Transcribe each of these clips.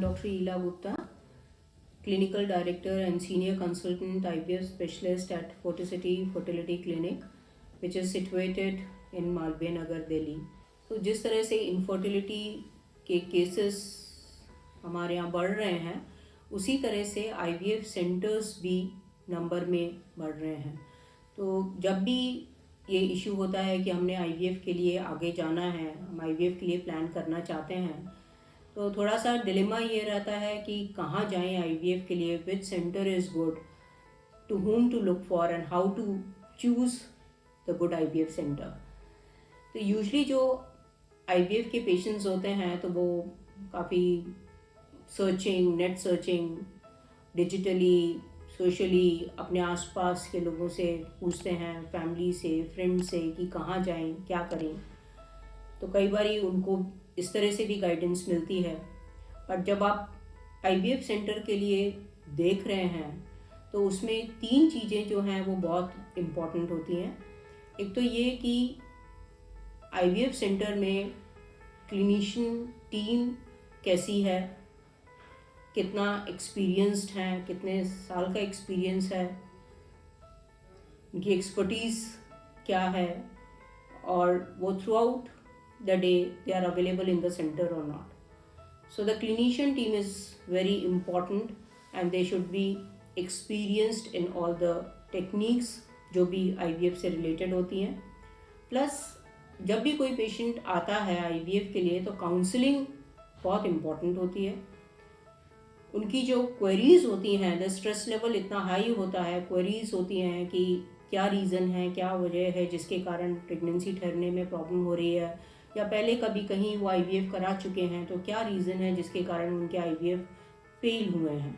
Dr. Ela Gupta, Clinical Director and Senior Consultant IVF Specialist at Forticity Fertility Clinic, which is situated in Malviya Nagar, Delhi. तो जिस तरह से infertility के cases हमारे यहाँ बढ़ रहे हैं, उसी तरह से IVF सेंटर्स भी नंबर में बढ़ रहे हैं. तो जब भी ये इशू होता है कि हमने IVF के लिए आगे जाना है, हम IVF के लिए प्लान करना चाहते हैं, तो थोड़ा सा डिलेमा ये रहता है कि कहाँ जाएं IVF के लिए, which center is good, to whom to look for and how to choose the good IVF center. तो यूजली जो IVF के पेशेंट्स होते हैं तो वो काफ़ी searching, net searching, digitally, socially अपने आसपास के लोगों से पूछते हैं, फैमिली से, फ्रेंड से कि कहाँ जाएं, क्या करें. तो कई बार उनको इस तरह से भी गाइडेंस मिलती है. पर जब आप IVF सेंटर के लिए देख रहे हैं तो उसमें 3 चीज़ें जो हैं वो बहुत इम्पॉर्टेंट होती हैं. एक तो ये कि IVF सेंटर में क्लिनिशियन टीम कैसी है, कितना एक्सपीरियंस्ड है, कितने साल का एक्सपीरियंस है, उनकी एक्सपर्टीज़ क्या है, और वो through out the day they are available in the center or not. So the clinician team is very important and they should be experienced in all the techniques जो भी IVF से related होती हैं. Plus जब भी कोई patient आता है IVF के लिए तो काउंसलिंग बहुत इम्पॉर्टेंट होती है. उनकी जो क्वेरीज होती हैं, द स्ट्रेस लेवल इतना हाई होता है, क्वेरीज होती हैं कि क्या रीज़न है, क्या वजह है जिसके कारण प्रेगनेंसी ठहरने में प्रॉब्लम हो रही है, या पहले कभी कहीं वो IVF करा चुके हैं तो क्या रीज़न है जिसके कारण उनके IVF फेल हुए हैं.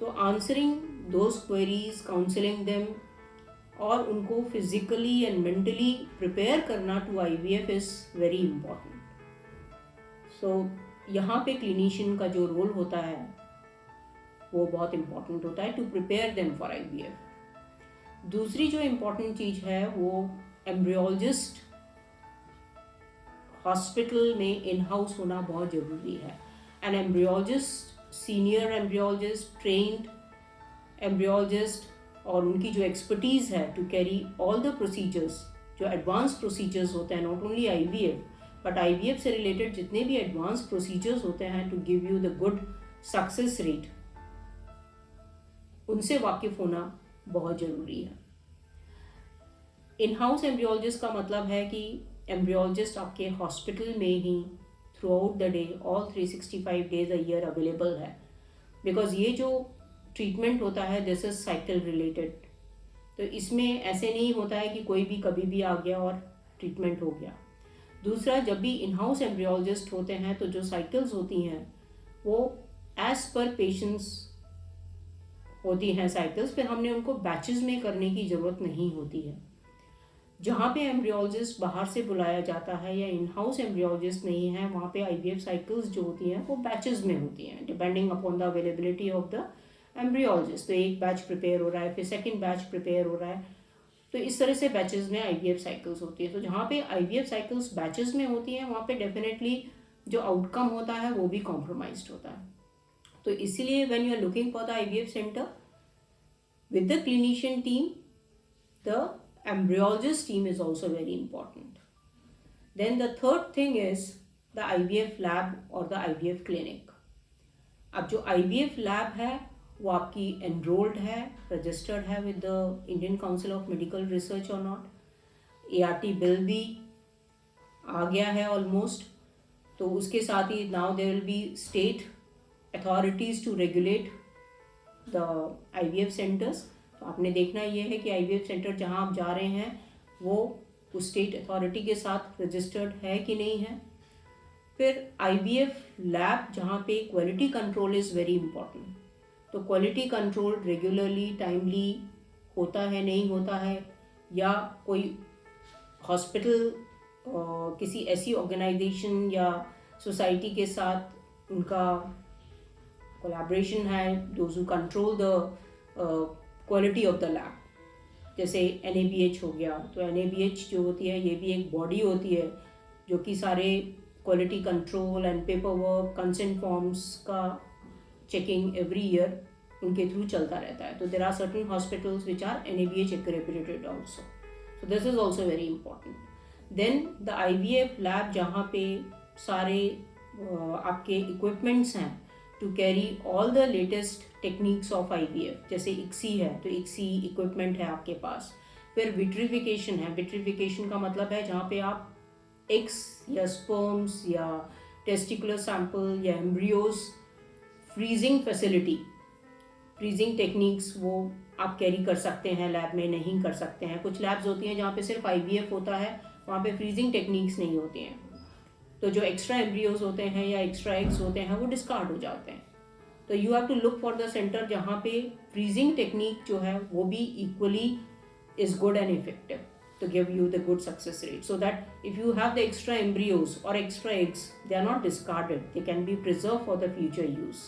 तो answering those queries, counselling them और उनको फिजिकली एंड मेंटली प्रिपेयर करना to IVF is very important. So यहाँ पे क्लिनिशियन का जो रोल होता है वो बहुत इम्पॉर्टेंट होता है to prepare them for IVF. दूसरी जो इम्पॉर्टेंट चीज़ है वो एम्ब्रियोलॉजिस्ट हॉस्पिटल में इन हाउस होना बहुत ज़रूरी है. An embryologist, senior embryologist, trained embryologist, और उनकी जो एक्सपर्टीज़ है to carry all the procedures, जो एडवांस प्रोसीजर्स होते हैं, not only IVF but IVF से रिलेटेड जितने भी एडवांस प्रोसीजर्स होते हैं to give you the good success rate, उनसे वाकिफ होना बहुत ज़रूरी है. इन हाउस एम्ब्रियोलॉजिस्ट का मतलब है कि एम्ब्रियोलॉजिस्ट आपके हॉस्पिटल में ही throughout the day, all 365 days a year available है. बिकॉज ये जो ट्रीटमेंट होता है दिस इज साइकिल रिलेटेड. तो इसमें ऐसे नहीं होता है कि कोई भी कभी भी आ गया और ट्रीटमेंट हो गया. दूसरा, जब भी इन हाउस एम्ब्रियोलॉजिस्ट होते हैं तो जो साइकिल्स होती हैं वो एज पर पेशेंट्स होती हैं साइकिल्स. फिर हमने उनको बैचेस में करने की ज़रूरत नहीं होती है. जहाँ पे एम्ब्रियोलॉजिस्ट बाहर से बुलाया जाता है या इन हाउस एम्ब्रियोलॉजिस्ट नहीं है, वहाँ पे IVF साइकिल्स जो होती हैं वो बैचेस में होती हैं depending upon the availability of the embryologist. तो एक बैच प्रिपेयर हो रहा है, फिर सेकंड बैच प्रिपेयर हो रहा है. तो इस तरह से बैचेस में IVF साइकिल्स होती है. तो जहाँ पे IVF साइकिल्स बैचेस में होती हैं वहाँ पे डेफिनेटली जो आउटकम होता है वो भी कॉम्प्रोमाइज्ड होता है. तो इसीलिए when you are looking for the IVF center with the clinician team, the embryologist team is also very important. Then the third thing is the IVF lab or the IVF clinic. अब जो IVF lab है वो आपकी enrolled है, registered है with the Indian Council of Medical Research or not. ART bill भी आ गया है almost. तो उसके साथ ही now there will be state authorities to regulate the IVF centers. तो आपने देखना ये है कि IVF सेंटर जहाँ आप जा रहे हैं वो उस स्टेट अथॉरिटी के साथ रजिस्टर्ड है कि नहीं है. फिर IVF लैब जहाँ पे quality control is very important. तो क्वालिटी कंट्रोल रेगुलरली, टाइमली होता है, नहीं होता है, या कोई हॉस्पिटल किसी ऐसी ऑर्गेनाइजेशन या सोसाइटी के साथ उनका कोलैबोरेशन है, those who control the quality of the lab. जैसे NABH हो गया. तो NABH जो होती है ये भी एक बॉडी होती है जो कि सारे quality control and paperwork, consent forms का checking every year उनके through चलता रहता है. तो there are certain hospitals which are NABH accredited also. So this is also very important. Then the IVF lab जहाँ पे सारे आपके equipments हैं to carry all the latest techniques of IVF. जैसे ICSI है तो ICSI equipment है आपके पास. फिर विट्रीफिकेशन है. विट्रीफिकेशन का मतलब है जहाँ पे आप एग्स या स्पर्म्स या टेस्टिकुलर सैंपल या embryos freezing facility, freezing techniques वो आप कैरी कर सकते हैं, लैब में नहीं कर सकते हैं. कुछ लैब्स होती हैं जहाँ पे सिर्फ IVF होता है, वहाँ पे फ्रीजिंग टेक्निक्स नहीं होती हैं. तो जो एक्स्ट्रा एम्ब्रियोज होते हैं या एक्स्ट्रा एग्स होते हैं वो डिस्कार्ड हो जाते हैं. तो you have to look for the center जहाँ पे फ्रीजिंग टेक्निक जो है वो भी equally is good and effective to give you the good success rate, so that if you have the extra embryos or extra eggs, they are not discarded, they can be preserved for the future use.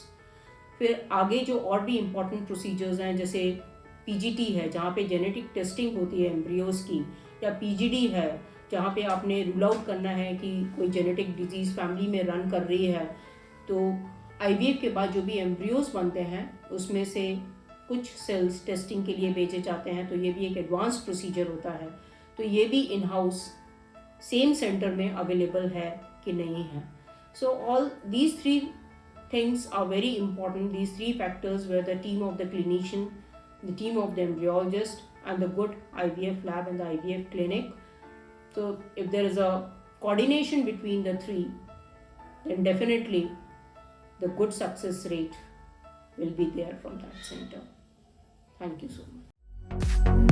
फिर आगे जो और भी important procedures हैं जैसे PGT है जहाँ पे genetic testing होती है embryos की, या PGD है जहाँ पे आपने rule out करना है कि कोई genetic disease family में run कर रही है. तो IVF के बाद जो भी embryos बनते हैं उसमें से कुछ सेल्स टेस्टिंग के लिए भेजे जाते हैं, तो ये भी एक एडवांस प्रोसीजर होता है. तो ये भी इन हाउस सेम सेंटर में अवेलेबल है कि नहीं है. So all these 3 things are very important. These 3 factors were the team of the clinician, the team of the embryologist, and the good IVF lab and the IVF clinic. So if there is a coordination between the 3, then definitely the good success rate will be there from that center. Thank you so much.